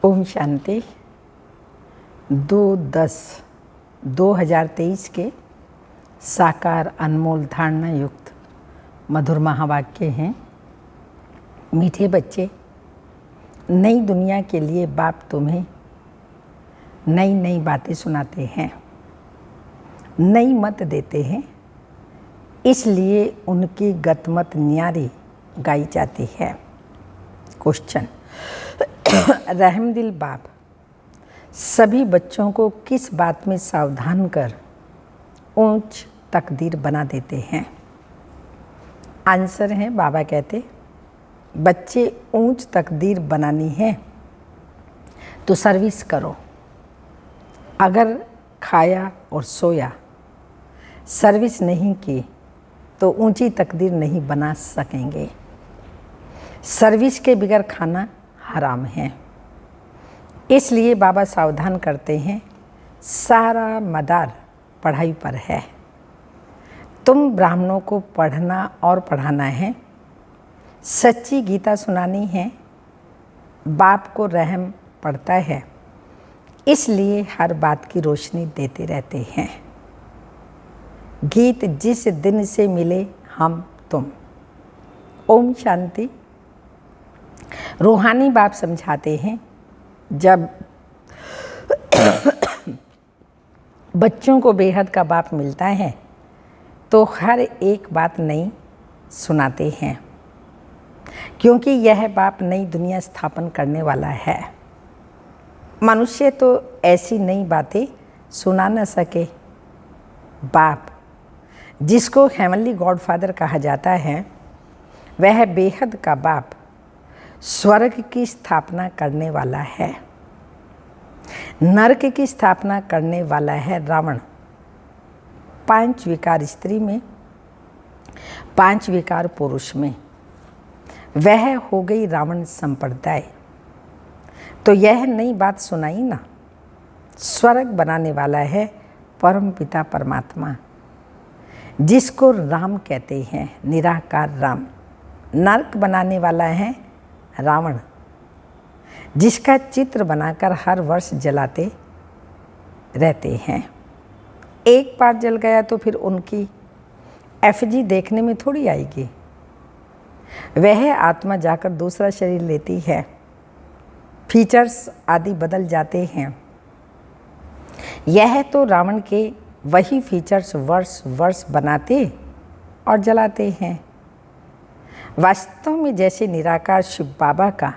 ओम शांति 2/10/2023 के साकार अनमोल धारणा युक्त मधुर महावाक्य हैं। मीठे बच्चे, नई दुनिया के लिए बाप तुम्हें नई नई बातें सुनाते हैं, नई मत देते हैं, इसलिए उनकी गतमत न्यारी गाई जाती है। क्वेश्चन, रहमदिल बाप सभी बच्चों को किस बात में सावधान कर ऊंच तकदीर बना देते हैं? आंसर है, बाबा कहते बच्चे ऊंच तकदीर बनानी है तो सर्विस करो। अगर खाया और सोया, सर्विस नहीं की तो ऊंची तकदीर नहीं बना सकेंगे। सर्विस के बगैर खाना हराम है। इसलिए बाबा सावधान करते हैं, सारा मदार पढ़ाई पर है। तुम ब्राह्मणों को पढ़ना और पढ़ाना है, सच्ची गीता सुनानी है। बाप को रहम पड़ता है, इसलिए हर बात की रोशनी देते रहते हैं। गीत जिस दिन से मिले हम तुम। ओम शांति। रूहानी बाप समझाते हैं, जब बच्चों को बेहद का बाप मिलता है तो हर एक बात नई सुनाते हैं, क्योंकि यह बाप नई दुनिया स्थापन करने वाला है। मनुष्य तो ऐसी नई बातें सुना न सके। बाप, जिसको हेवनली गॉडफादर कहा जाता है, वह बेहद का बाप स्वर्ग की स्थापना करने वाला है। नरक की स्थापना करने वाला है रावण। 5 विकार स्त्री में, 5 विकार पुरुष में वह हो गई रावण संप्रदाय। तो यह नई बात सुनाई ना। स्वर्ग बनाने वाला है परम पिता परमात्मा, जिसको राम कहते हैं, निराकार राम। नरक बनाने वाला है रावण, जिसका चित्र बनाकर हर वर्ष जलाते रहते हैं। एक बार जल गया तो फिर उनकी एफजी देखने में थोड़ी आएगी। वह आत्मा जाकर दूसरा शरीर लेती है, फीचर्स आदि बदल जाते हैं। यह तो रावण के वही फीचर्स वर्ष वर्ष बनाते और जलाते हैं। वास्तव में जैसे निराकार शिव बाबा का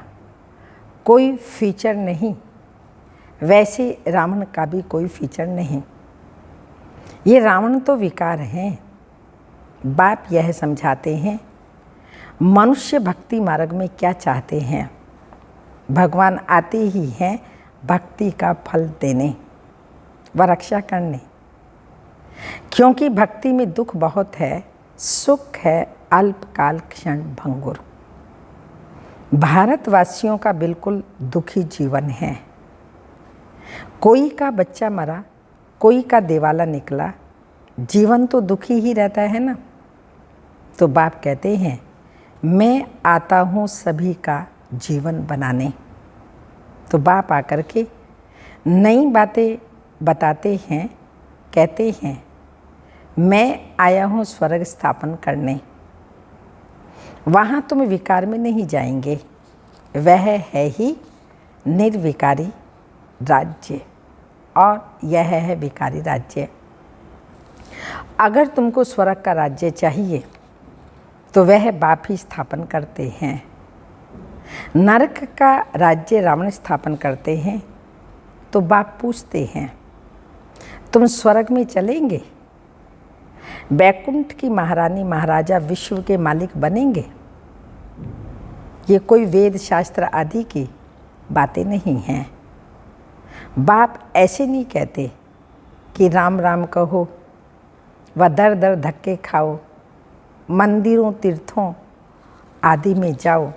कोई फीचर नहीं, वैसे रावण का भी कोई फीचर नहीं। ये रावण तो विकार हैं। बाप यह समझाते हैं, मनुष्य भक्ति मार्ग में क्या चाहते हैं। भगवान आते ही हैं भक्ति का फल देने व रक्षा करने, क्योंकि भक्ति में दुख बहुत है, सुख है अल्पकाल क्षण भंगुर। भारतवासियों का बिल्कुल दुखी जीवन है। कोई का बच्चा मरा, कोई का दिवाला निकला, जीवन तो दुखी ही रहता है ना। तो बाप कहते हैं, मैं आता हूँ सभी का जीवन बनाने। तो बाप आकर के नई बातें बताते हैं, कहते हैं, मैं आया हूँ स्वर्ग स्थापन करने। वहाँ तुम विकार में नहीं जाएंगे। वह है ही निर्विकारी राज्य, और यह है विकारी राज्य। अगर तुमको स्वर्ग का राज्य चाहिए तो वह बाप ही स्थापन करते हैं। नरक का राज्य रावण स्थापन करते हैं। तो बाप पूछते हैं, तुम स्वर्ग में चलेंगे? बैकुंठ की महारानी महाराजा विश्व के मालिक बनेंगे? ये कोई वेद शास्त्र आदि की बातें नहीं हैं। बाप ऐसे नहीं कहते कि राम राम कहो व दर दर धक्के खाओ, मंदिरों तीर्थों आदि में जाओ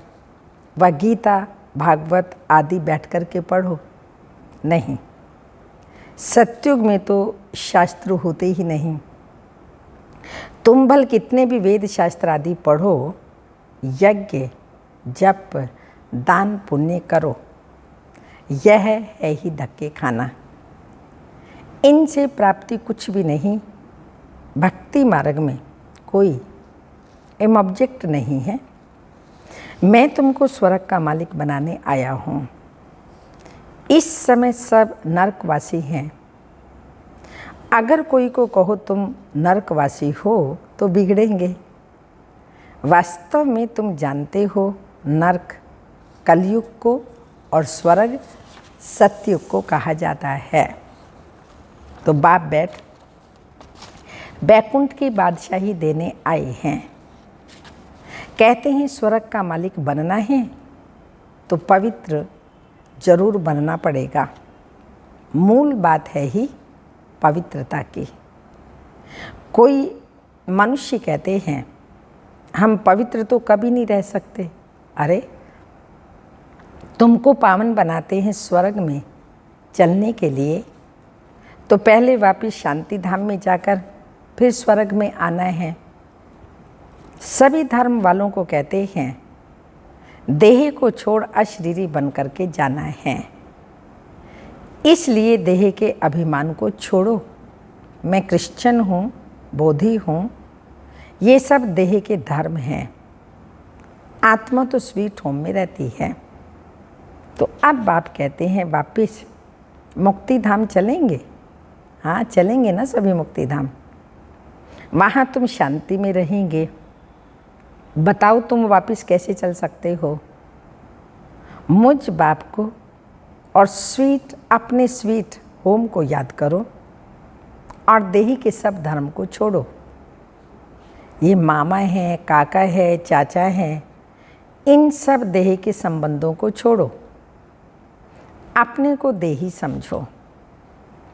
व गीता भागवत आदि बैठ कर के पढ़ो। नहीं, सत्युग में तो शास्त्र होते ही नहीं। तुम भल कितने भी वेद शास्त्र आदि पढ़ो, यज्ञ जप दान पुण्य करो, यह है ही धक्के खाना। इनसे प्राप्ति कुछ भी नहीं। भक्ति मार्ग में कोई एम ऑब्जेक्ट नहीं है। मैं तुमको स्वर्ग का मालिक बनाने आया हूँ। इस समय सब नरकवासी हैं। अगर कोई को कहो तुम नरकवासी हो तो बिगड़ेंगे। वास्तव में तुम जानते हो नरक कलयुग को और स्वर्ग सतयुग को कहा जाता है। तो बाप बैकुंठ की बादशाही देने आए हैं। कहते हैं स्वर्ग का मालिक बनना है तो पवित्र जरूर बनना पड़ेगा। मूल बात है ही पवित्रता की। कोई मनुष्य कहते हैं हम पवित्र तो कभी नहीं रह सकते। अरे तुमको पावन बनाते हैं स्वर्ग में चलने के लिए, तो पहले वापिस शांति धाम में जाकर फिर स्वर्ग में आना है। सभी धर्म वालों को कहते हैं देह को छोड़ अशरीरी बन करके जाना है। इसलिए देह के अभिमान को छोड़ो। मैं क्रिश्चियन हूँ, बोधी हूँ, ये सब देह के धर्म हैं। आत्मा तो स्वीट होम में रहती है। तो अब बाप कहते हैं वापिस मुक्ति धाम चलेंगे। हाँ चलेंगे ना सभी मुक्ति धाम। वहाँ तुम शांति में रहेंगे। बताओ तुम वापिस कैसे चल सकते हो। मुझ बाप को और अपने स्वीट होम को याद करो और देही के सब धर्म को छोड़ो। ये मामा है, काका है, चाचा है, इन सब देह के संबंधों को छोड़ो। अपने को देही समझो,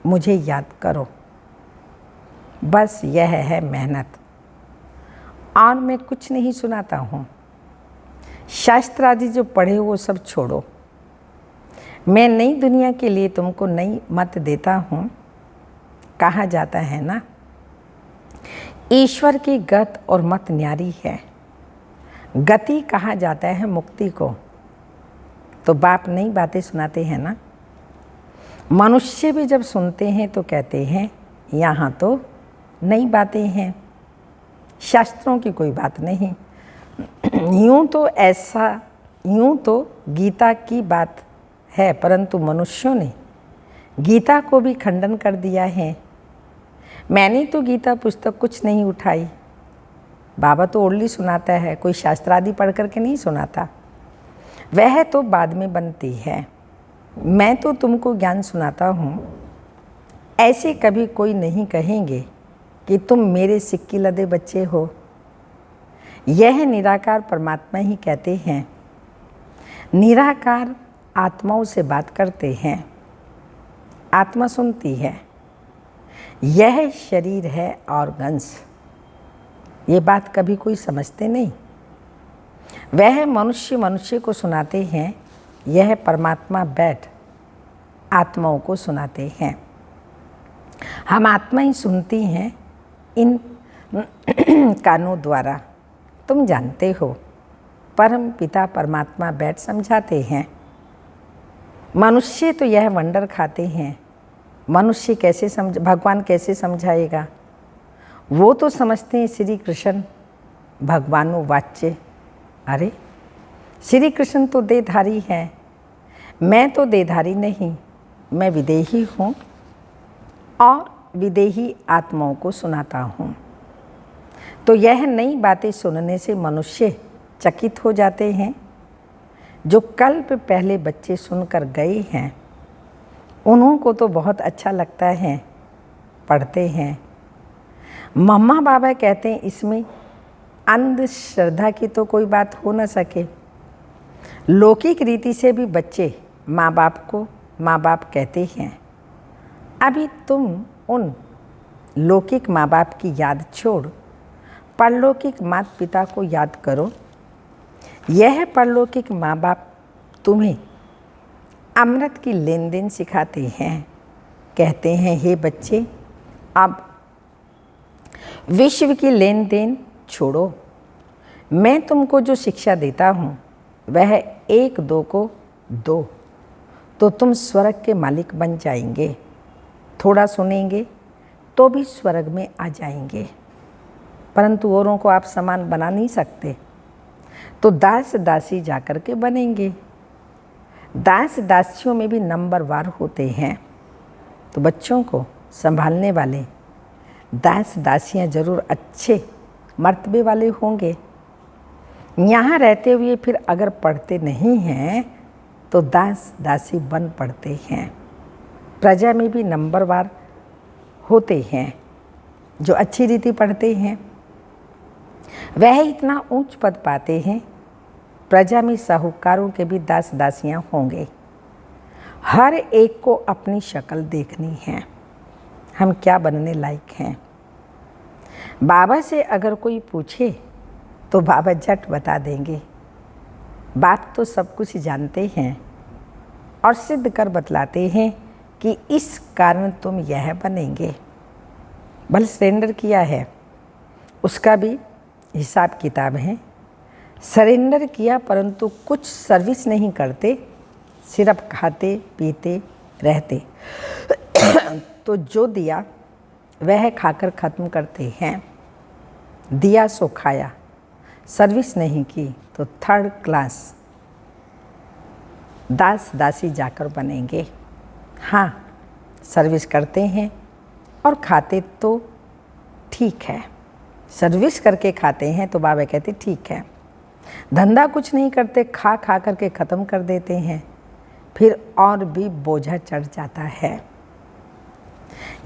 मुझे याद करो। बस यह है मेहनत। और मैं कुछ नहीं सुनाता हूँ। शास्त्र आदि जो पढ़े वो सब छोड़ो। मैं नई दुनिया के लिए तुमको नई मत देता हूँ। कहा जाता है ना, ईश्वर की गत और मत न्यारी है। गति कहा जाता है मुक्ति को। तो बाप नई बातें सुनाते हैं ना। मनुष्य भी जब सुनते हैं तो कहते हैं यहाँ तो नई बातें हैं, शास्त्रों की कोई बात नहीं। यूँ तो गीता की बात है, परंतु मनुष्यों ने गीता को भी खंडन कर दिया है। मैंने तो गीता पुस्तक कुछ नहीं उठाई। बाबा तो ओनली सुनाता है, कोई शास्त्र आदि पढ़ करके नहीं सुनाता। वह तो बाद में बनती है। मैं तो तुमको ज्ञान सुनाता हूँ। ऐसे कभी कोई नहीं कहेंगे कि तुम मेरे सिक्की लदे बच्चे हो। यह निराकार परमात्मा ही कहते हैं। निराकार आत्माओं से बात करते हैं, आत्मा सुनती है। यह शरीर है ऑर्गन्स। ये बात कभी कोई समझते नहीं। वह मनुष्य को सुनाते हैं, यह परमात्मा बैठ आत्माओं को सुनाते हैं। हम आत्मा ही सुनती हैं इन कानों द्वारा। तुम जानते हो परम पिता परमात्मा बैठ समझाते हैं। मनुष्य तो यह वंडर खाते हैं, मनुष्य कैसे भगवान कैसे समझाएगा। वो तो समझते हैं श्री कृष्ण भगवानो वाच्य। अरे श्री कृष्ण तो देहधारी हैं, मैं तो देहधारी नहीं, मैं विदेही हूँ और विदेही आत्माओं को सुनाता हूँ। तो यह नई बातें सुनने से मनुष्य चकित हो जाते हैं। जो कल्प पहले बच्चे सुनकर गए हैं उन्हों को तो बहुत अच्छा लगता है, पढ़ते हैं। मम्मा बाबा कहते हैं इसमें अंधश्रद्धा की तो कोई बात हो न सके। लौकिक रीति से भी बच्चे माँ बाप कहते हैं। अभी तुम उन लौकिक माँ बाप की याद छोड़ परलौकिक माता पिता को याद करो। यह परलौकिक माँ बाप तुम्हें अमृत की लेन देन सिखाते हैं। कहते हैं हे बच्चे, अब विश्व की लेन देन छोड़ो। मैं तुमको जो शिक्षा देता हूँ वह 1 2 को 2, तो तुम स्वर्ग के मालिक बन जाएंगे। थोड़ा सुनेंगे तो भी स्वर्ग में आ जाएंगे। परंतु औरों को आप समान बना नहीं सकते, तो दास दासी जाकर के बनेंगे। दास दासियों में भी नंबरवार होते हैं, तो बच्चों को संभालने वाले दास दासियां जरूर अच्छे मर्तबे वाले होंगे। यहाँ रहते हुए फिर अगर पढ़ते नहीं हैं तो दास दासी बन पड़ते हैं। प्रजा में भी नंबरवार होते हैं, जो अच्छी रीति पढ़ते हैं वह इतना ऊंच पद पाते हैं। प्रजा में साहूकारों के भी दास दासियां होंगे। हर एक को अपनी शक्ल देखनी है, हम क्या बनने लायक हैं। बाबा से अगर कोई पूछे तो बाबा झट बता देंगे। बाप तो सब कुछ जानते हैं और सिद्ध कर बतलाते हैं कि इस कारण तुम यह बनेंगे। भले सरेंडर किया है, उसका भी हिसाब किताब है। सरेंडर किया परंतु कुछ सर्विस नहीं करते, सिर्फ खाते पीते रहते तो जो दिया वह खाकर ख़त्म करते हैं। दिया सो खाया, सर्विस नहीं की तो थर्ड क्लास दास दासी जाकर बनेंगे। हाँ, सर्विस करते हैं और खाते तो ठीक है, सर्विस करके खाते हैं तो बाबा कहते ठीक है। धंधा कुछ नहीं करते, खा खा करके ख़त्म कर देते हैं, फिर और भी बोझा चढ़ जाता है।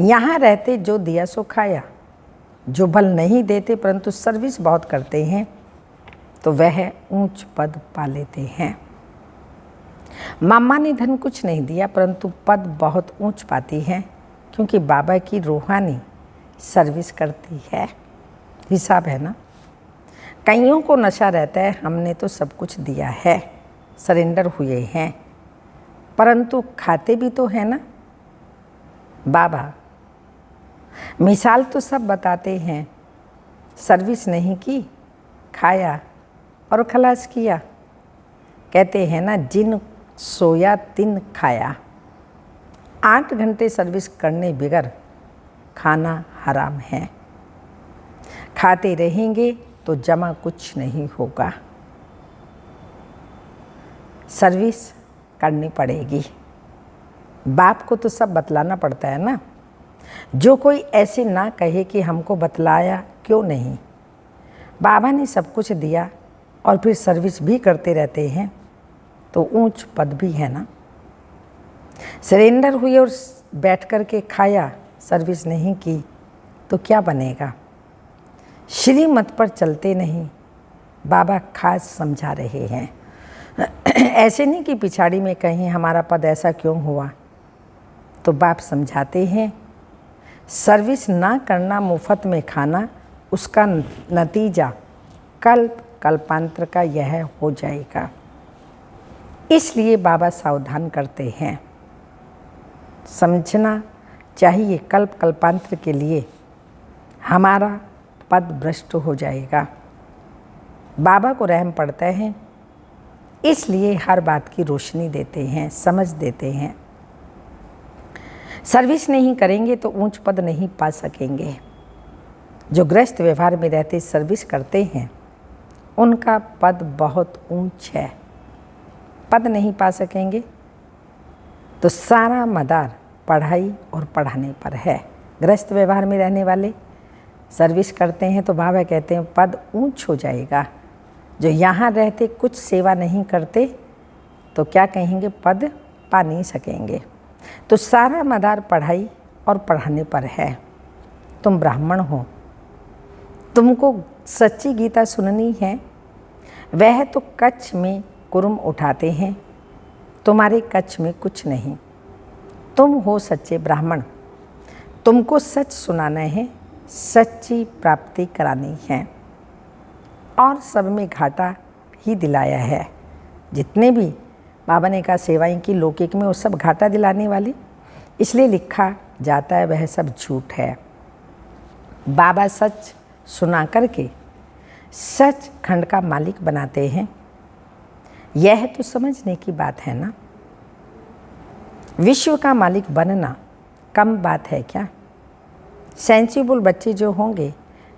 यहाँ रहते जो दिया सो खाया, जो बल नहीं देते परंतु सर्विस बहुत करते हैं तो वह ऊंच पद पा लेते हैं। मामा ने धन कुछ नहीं दिया परंतु पद बहुत ऊंच पाती है, क्योंकि बाबा की रूहानी सर्विस करती है। हिसाब है ना। कईयों को नशा रहता है, हमने तो सब कुछ दिया है, सरेंडर हुए हैं, परंतु खाते भी तो है ना। बाबा मिसाल तो सब बताते हैं, सर्विस नहीं की, खाया और खलास किया। कहते हैं ना, जिन सोया तिन खाया। 8 घंटे सर्विस करने बिगर खाना हराम है। खाते रहेंगे तो जमा कुछ नहीं होगा, सर्विस करनी पड़ेगी। बाप को तो सब बतलाना पड़ता है ना। जो कोई ऐसे ना कहे कि हमको बतलाया क्यों नहीं। बाबा ने सब कुछ दिया और फिर सर्विस भी करते रहते हैं तो ऊंच पद भी है ना। सरेंडर हुए और बैठ कर के खाया, सर्विस नहीं की तो क्या बनेगा। श्रीमत पर चलते नहीं, बाबा खास समझा रहे हैं। ऐसे नहीं कि पिछाड़ी में कहीं हमारा पद ऐसा क्यों हुआ, तो बाप समझाते हैं सर्विस ना करना, मुफ्त में खाना, उसका नतीजा कल्प कल्पांतर का यह हो जाएगा। इसलिए बाबा सावधान करते हैं। समझना चाहिए कल्प कल्पांतर के लिए हमारा पद भ्रष्ट हो जाएगा। बाबा को रहम पड़ता है, इसलिए हर बात की रोशनी देते हैं, समझ देते हैं। सर्विस नहीं करेंगे तो ऊंच पद नहीं पा सकेंगे। जो गृहस्थ व्यवहार में रहते सर्विस करते हैं उनका पद बहुत ऊंच है। पद नहीं पा सकेंगे तो सारा मदार पढ़ाई और पढ़ाने पर है। गृहस्थ व्यवहार में रहने वाले सर्विस करते हैं तो बाबा कहते हैं पद ऊंच हो जाएगा। जो यहाँ रहते कुछ सेवा नहीं करते तो क्या कहेंगे, पद पा नहीं सकेंगे। तो सारा मदार पढ़ाई और पढ़ाने पर है। तुम ब्राह्मण हो, तुमको सच्ची गीता सुननी है। वह तो कच्छ में कुरुम उठाते हैं, तुम्हारे कच्छ में कुछ नहीं। तुम हो सच्चे ब्राह्मण, तुमको सच सुनाना है, सच्ची प्राप्ति करानी है। और सब में घाटा ही दिलाया है। जितने भी बाबा ने कहा सेवाएं की लौकिक में, वो सब घाटा दिलाने वाली, इसलिए लिखा जाता है वह सब झूठ है। बाबा सच सुना करके सच खंड का मालिक बनाते हैं। यह तो समझने की बात है ना। विश्व का मालिक बनना कम बात है क्या? सेंसिबल बच्चे जो होंगे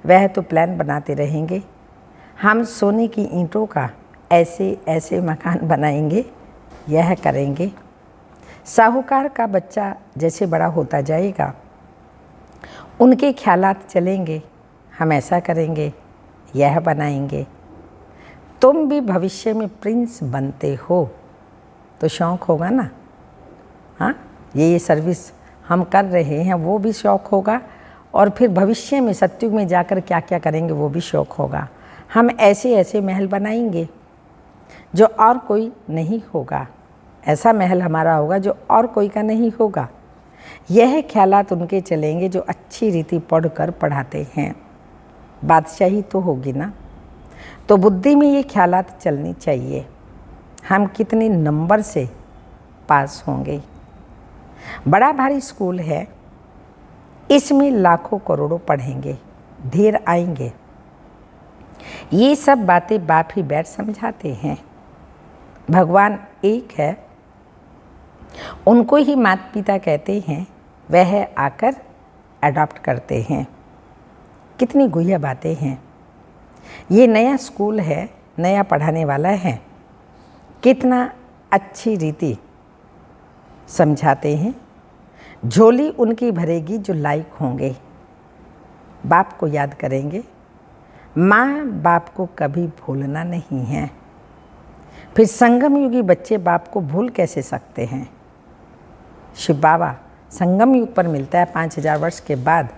वह तो प्लान बनाते रहेंगे, हम सोने की ईंटों का ऐसे ऐसे मकान बनाएंगे, यह करेंगे। साहूकार का बच्चा जैसे बड़ा होता जाएगा उनके ख्यालात चलेंगे, हम ऐसा करेंगे, यह बनाएंगे। तुम भी भविष्य में प्रिंस बनते हो तो शौक़ होगा ना। हाँ, ये सर्विस हम कर रहे हैं वो भी शौक़ होगा, और फिर भविष्य में सत्युग में जाकर क्या क्या करेंगे वो भी शौक़ होगा। हम ऐसे ऐसे महल बनाएंगे जो और कोई नहीं होगा, ऐसा महल हमारा होगा जो और कोई का नहीं होगा। यह ख्यालात उनके चलेंगे जो अच्छी रीति पढ़कर पढ़ाते हैं। बादशाही तो होगी ना, तो बुद्धि में ये ख्यालात चलनी चाहिए। हम कितने नंबर से पास होंगे। बड़ा भारी स्कूल है, इसमें लाखों करोड़ों पढ़ेंगे, ढेर आएंगे। ये सब बातें बाप ही बैठ समझाते हैं। भगवान एक है, उनको ही माता पिता कहते हैं, वह आकर अडॉप्ट करते हैं। कितनी गुह्य बातें हैं। ये नया स्कूल है, नया पढ़ाने वाला है, कितना अच्छी रीति समझाते हैं। झोली उनकी भरेगी जो लायक होंगे, बाप को याद करेंगे। माँ बाप को कभी भूलना नहीं है। फिर संगम युगी बच्चे बाप को भूल कैसे सकते हैं? शिव बाबा संगम युग पर मिलता है 5000 वर्ष के बाद,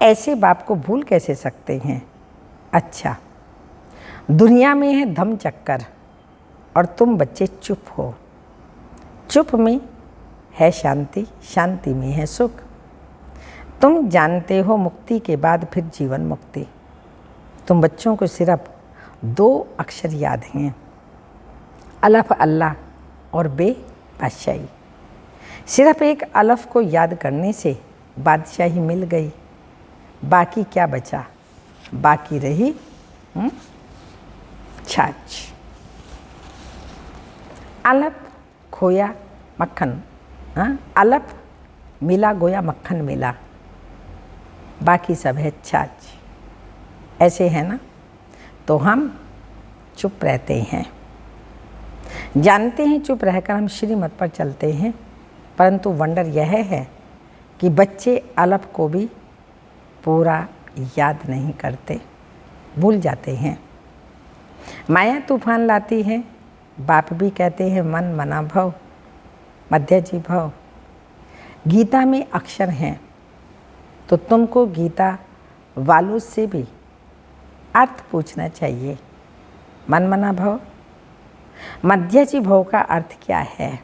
ऐसे बाप को भूल कैसे सकते हैं? अच्छा, दुनिया में है धम चक्कर और तुम बच्चे चुप हो। चुप में है शांति, शांति में है सुख। तुम जानते हो मुक्ति के बाद फिर जीवन मुक्ति। तुम बच्चों को सिर्फ 2 अक्षर याद हैं, अलफ अल्लाह और बे बादशाही। सिर्फ एक अलफ को याद करने से बादशाही मिल गई, बाकी क्या बचा? बाकी रही छाछ। अलफ खोया मक्खन, अलफ मिला गोया मक्खन मिला, बाकी सब है छाछ। ऐसे है ना, तो हम चुप रहते हैं। जानते हैं चुप रहकर हम श्रीमत पर चलते हैं, परंतु वंडर यह है कि बच्चे अलफ को भी पूरा याद नहीं करते, भूल जाते हैं। माया तूफान लाती है, बाप भी कहते हैं मन मना भव, मध्य जी भव। गीता में अक्षर हैं, तो तुमको गीता वालों से भी अर्थ पूछना चाहिए। मन मना भव, मध्य जी भव का अर्थ क्या है?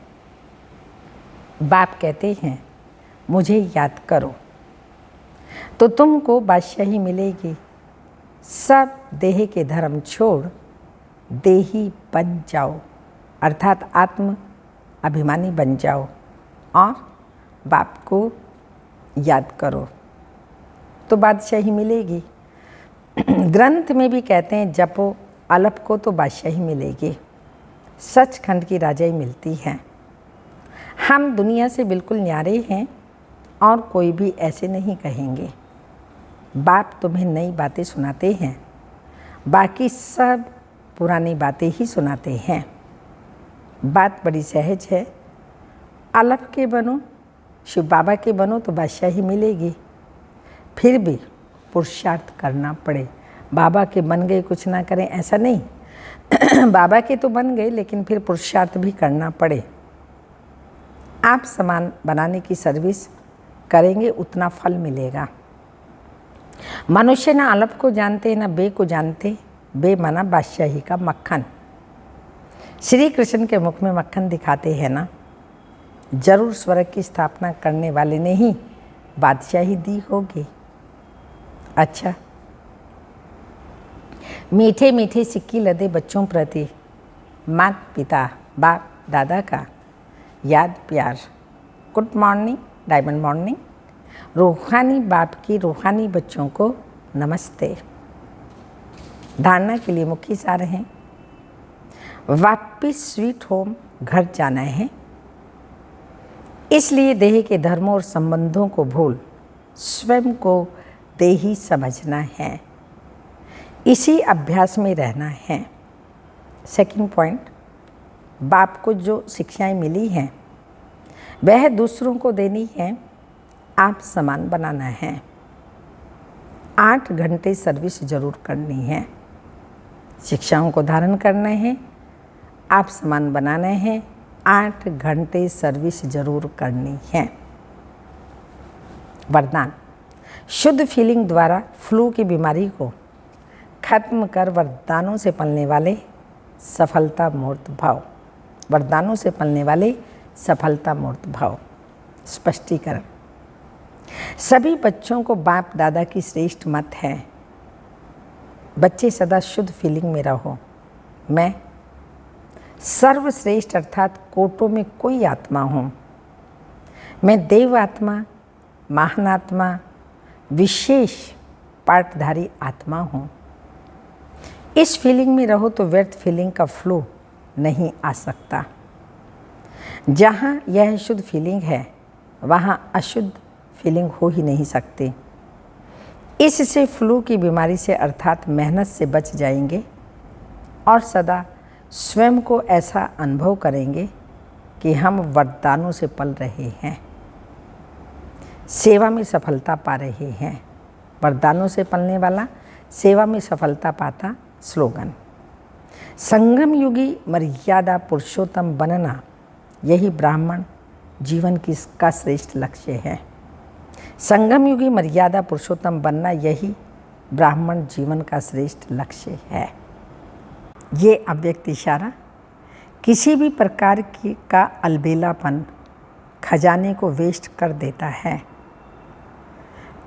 बाप कहते हैं मुझे याद करो तो तुमको बादशाही मिलेगी। सब देह के धर्म छोड़ देही बन जाओ, अर्थात आत्म अभिमानी बन जाओ और बाप को याद करो तो बादशाही मिलेगी। ग्रंथ में भी कहते हैं जपो अलफ को तो बादशाही मिलेगी, सचखंड की राजाई मिलती है। हम दुनिया से बिल्कुल न्यारे हैं और कोई भी ऐसे नहीं कहेंगे। बाप तुम्हें नई बातें सुनाते हैं, बाकी सब पुरानी बातें ही सुनाते हैं। बात बड़ी सहज है, अलफ के बनो, शिव बाबा के बनो तो बादशाही मिलेगी। फिर भी पुरुषार्थ करना पड़े। बाबा के बन गए कुछ ना करें ऐसा नहीं बाबा के तो बन गए, लेकिन फिर पुरुषार्थ भी करना पड़े। आप सामान बनाने की सर्विस करेंगे उतना फल मिलेगा। मनुष्य ना अलफ को जानते ना बे को जानते, बे माना बादशाही का मक्खन। श्री कृष्ण के मुख में मक्खन दिखाते हैं ना, जरूर स्वर्ग की स्थापना करने वाले ने ही बादशाही दी होगी। अच्छा, मीठे मीठे सिक्की लदे बच्चों प्रति माता पिता बाप दादा का याद प्यार। Good morning, diamond morning. रूहानी बाप की रूहानी बच्चों को नमस्ते। धारणा के लिए मुख्य सार हैं, वापिस स्वीट होम घर जाना है। इसलिए देह के धर्मों और संबंधों को भूल स्वयं को देही समझना है, इसी अभ्यास में रहना है। सेकंड पॉइंट, बाप को जो शिक्षाएं मिली हैं वह दूसरों को देनी है, आप समान बनाना है। 8 घंटे सर्विस जरूर करनी है, शिक्षाओं को धारण करना है, आप समान बनाना है, 8 घंटे सर्विस जरूर करनी है। वरदान, शुद्ध फीलिंग द्वारा फ्लू की बीमारी को खत्म कर वरदानों से पलने वाले सफलता मूर्त भाव। वरदानों से पलने वाले सफलता मूर्त भाव। स्पष्टीकरण, सभी बच्चों को बाप दादा की श्रेष्ठ मत है, बच्चे सदा शुद्ध फीलिंग में रहो। मैं सर्वश्रेष्ठ अर्थात कोटों में कोई आत्मा हूँ। मैं देव आत्मा, महान आत्मा, विशेष पाठधारी आत्मा हूँ। इस फीलिंग में रहो तो व्यर्थ फीलिंग का फ्लो नहीं आ सकता। जहाँ यह शुद्ध फीलिंग है वहाँ अशुद्ध फीलिंग हो ही नहीं सकती। इससे फ्लू की बीमारी से अर्थात मेहनत से बच जाएंगे और सदा स्वयं को ऐसा अनुभव करेंगे कि हम वरदानों से पल रहे हैं, सेवा में सफलता पा रहे हैं। वरदानों से पलने वाला सेवा में सफलता पाता। स्लोगन, संगम युगी मर्यादा पुरुषोत्तम बनना, यही ब्राह्मण जीवन का श्रेष्ठ लक्ष्य है। संगम युगी मर्यादा पुरुषोत्तम बनना, यही ब्राह्मण जीवन का श्रेष्ठ लक्ष्य है। ये अव्यक्त इशारा किसी भी प्रकार का अलबेलापन खजाने को वेस्ट कर देता है,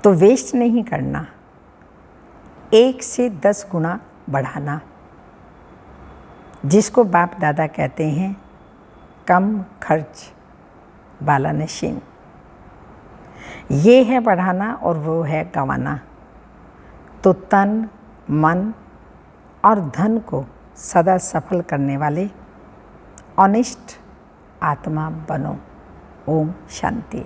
तो वेस्ट नहीं करना, 1 से 10 गुना बढ़ाना, जिसको बाप दादा कहते हैं कम खर्च वाला नशीन। ये है बढ़ाना और वो है गंवाना। तो तन, मन और धन को सदा सफल करने वाले ऑनेस्ट आत्मा बनो। ओम शांति।